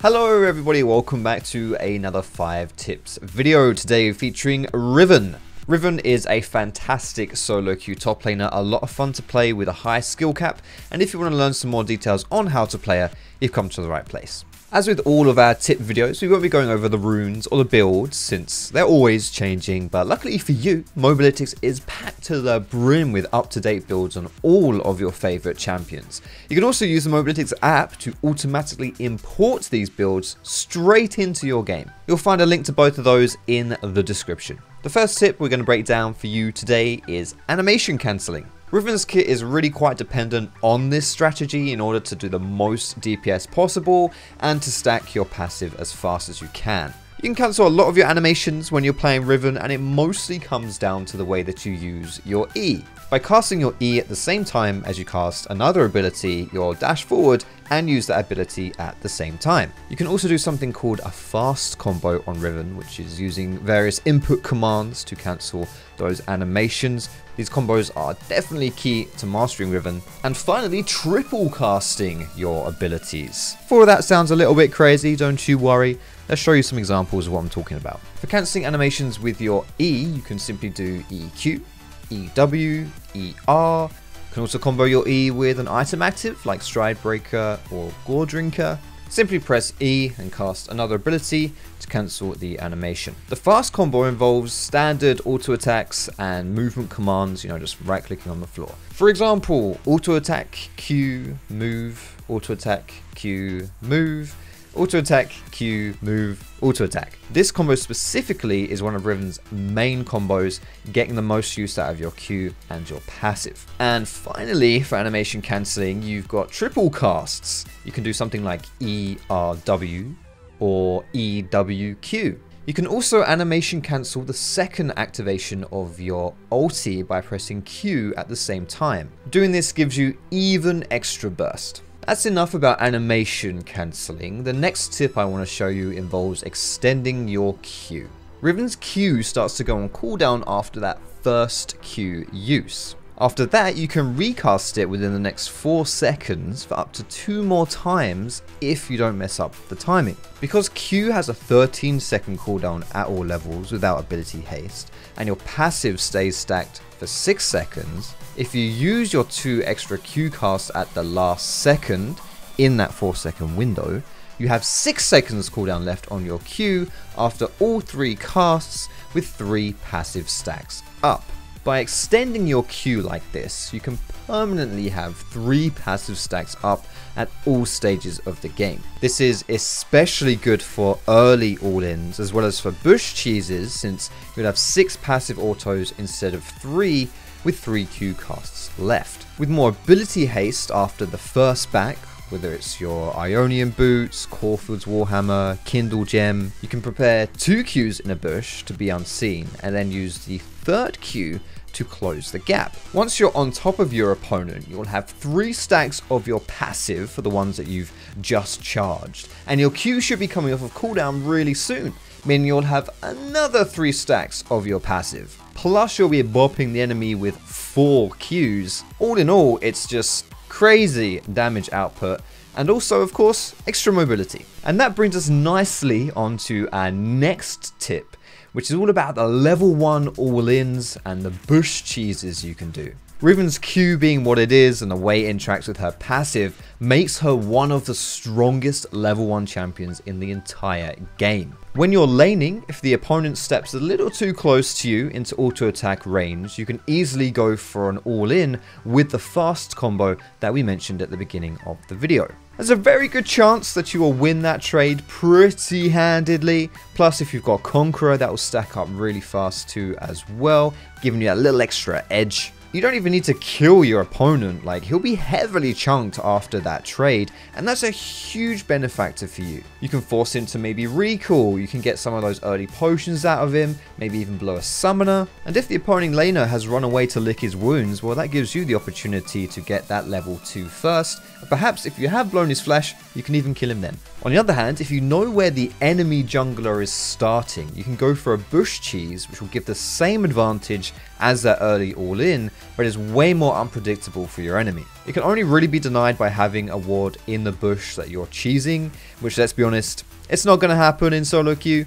Hello everybody, welcome back to another 5 tips video, today featuring Riven. Riven is a fantastic solo queue top laner, a lot of fun to play with a high skill cap, and if you want to learn some more details on how to play her, you've come to the right place. As with all of our tip videos, we won't be going over the runes or the builds since they're always changing, but luckily for you, Mobalytics is packed to the brim with up-to-date builds on all of your favorite champions. You can also use the Mobalytics app to automatically import these builds straight into your game. You'll find a link to both of those in the description. The first tip we're going to break down for you today is animation cancelling. Riven's kit is really quite dependent on this strategy in order to do the most DPS possible and to stack your passive as fast as you can. You can cancel a lot of your animations when you're playing Riven, and it mostly comes down to the way that you use your E. By casting your E at the same time as you cast another ability, you'll dash forward and use that ability at the same time. You can also do something called a fast combo on Riven, which is using various input commands to cancel those animations. These combos are definitely key to mastering Riven. And finally, triple casting your abilities. If all of that sounds a little bit crazy, don't you worry. Let's show you some examples of what I'm talking about. For cancelling animations with your E, you can simply do EQ, EW, ER. You can also combo your E with an item active like Stride Breaker or Gore Drinker. Simply press E and cast another ability to cancel the animation. The fast combo involves standard auto attacks and movement commands, just right clicking on the floor. For example, auto attack, Q, move, auto attack, Q, move, auto attack, Q, move, auto attack. This combo specifically is one of Riven's main combos, getting the most use out of your Q and your passive. And finally, for animation cancelling, you've got triple casts. You can do something like ERW or EWQ. You can also animation cancel the second activation of your ulti by pressing Q at the same time. Doing this gives you even extra burst. That's enough about animation cancelling. The next tip I want to show you involves extending your Q. Riven's Q starts to go on cooldown after that first Q use. After that, you can recast it within the next 4 seconds for up to 2 more times if you don't mess up the timing. Because Q has a 13-second cooldown at all levels without ability haste, and your passive stays stacked for 6 seconds, if you use your 2 extra Q casts at the last second in that 4-second window, you have 6 seconds cooldown left on your Q after all 3 casts with 3 passive stacks up. By extending your Q like this, you can permanently have 3 passive stacks up at all stages of the game. This is especially good for early all-ins as well as for bush cheeses, since you'd have 6 passive autos instead of 3 with 3 Q casts left. With more ability haste after the first back, whether it's your Ionian Boots, Caulfield's Warhammer, Kindle Gem, you can prepare 2 Qs in a bush to be unseen and then use the 3rd Q to close the gap. Once you're on top of your opponent, you'll have 3 stacks of your passive for the ones that you've just charged, and your Q should be coming off of cooldown really soon, meaning you'll have another 3 stacks of your passive. Plus you'll be bopping the enemy with 4 Qs. All in all, it's just crazy damage output, and also, of course, extra mobility. And that brings us nicely onto our next tip, which is all about the level 1 all-ins and the bush cheeses you can do. Riven's Q being what it is and the way it interacts with her passive makes her one of the strongest level 1 champions in the entire game. When you're laning, if the opponent steps a little too close to you into auto attack range, you can easily go for an all-in with the fast combo that we mentioned at the beginning of the video. There's a very good chance that you will win that trade pretty handedly. Plus, if you've got Conqueror, that will stack up really fast too as well, giving you a little extra edge. You don't even need to kill your opponent, like he'll be heavily chunked after that trade, and that's a huge benefactor for you. You can force him to maybe recall, you can get some of those early potions out of him, maybe even blow a summoner, and if the opposing laner has run away to lick his wounds, well, that gives you the opportunity to get that level 2 first Perhaps if you have blown his flash, you can even kill him then. On the other hand, if you know where the enemy jungler is starting, you can go for a bush cheese, which will give the same advantage as that early all-in, but is way more unpredictable for your enemy. It can only really be denied by having a ward in the bush that you're cheesing, which, let's be honest, it's not going to happen in solo queue.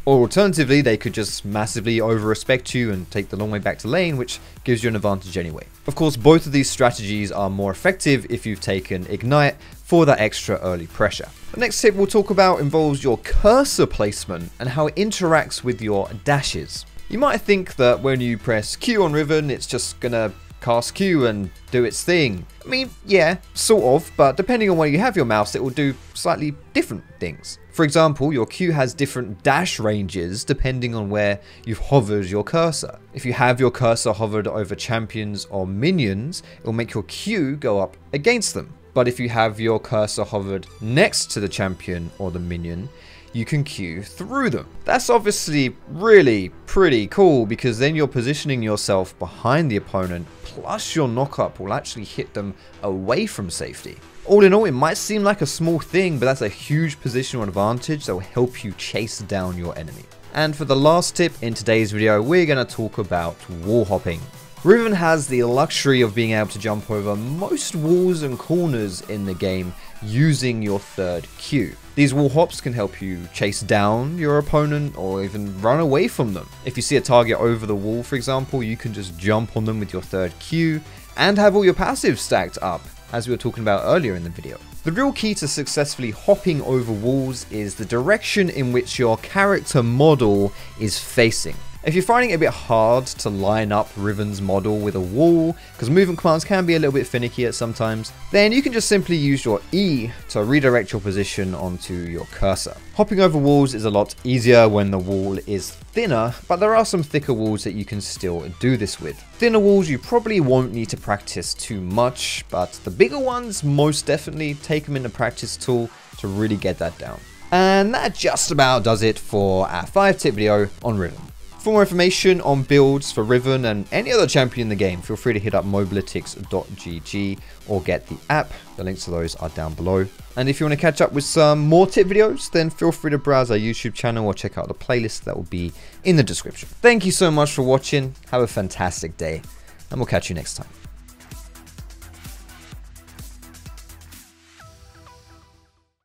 Or alternatively, they could just massively over-respect you and take the long way back to lane, which gives you an advantage anyway. Of course, both of these strategies are more effective if you've taken Ignite for that extra early pressure. The next tip we'll talk about involves your cursor placement and how it interacts with your dashes. You might think that when you press Q on Riven, it's just gonna cast Q and do its thing. I mean, yeah, sort of, but depending on where you have your mouse, it will do slightly different things. For example, your Q has different dash ranges depending on where you've hovered your cursor. If you have your cursor hovered over champions or minions, it will make your Q go up against them. But if you have your cursor hovered next to the champion or the minion, you can Q through them. That's obviously really pretty cool, because then you're positioning yourself behind the opponent, plus your knockup will actually hit them away from safety. All in all, it might seem like a small thing, but that's a huge positional advantage that will help you chase down your enemy. And for the last tip in today's video, we're going to talk about wall hopping. Riven has the luxury of being able to jump over most walls and corners in the game using your third Q. These wall hops can help you chase down your opponent or even run away from them. If you see a target over the wall, for example, you can just jump on them with your third Q and have all your passives stacked up, as we were talking about earlier in the video. The real key to successfully hopping over walls is the direction in which your character model is facing. If you're finding it a bit hard to line up Riven's model with a wall, because movement commands can be a little bit finicky at sometimes, then you can just simply use your E to redirect your position onto your cursor. Hopping over walls is a lot easier when the wall is thinner, but there are some thicker walls that you can still do this with. Thinner walls you probably won't need to practice too much, but the bigger ones, most definitely take them in the practice tool to really get that down. And that just about does it for our 5-tip video on Riven. For more information on builds for Riven and any other champion in the game, feel free to hit up mobalytics.gg or get the app. The links to those are down below. And if you want to catch up with some more tip videos, then feel free to browse our YouTube channel or check out the playlist that will be in the description. Thank you so much for watching. Have a fantastic day, and we'll catch you next time.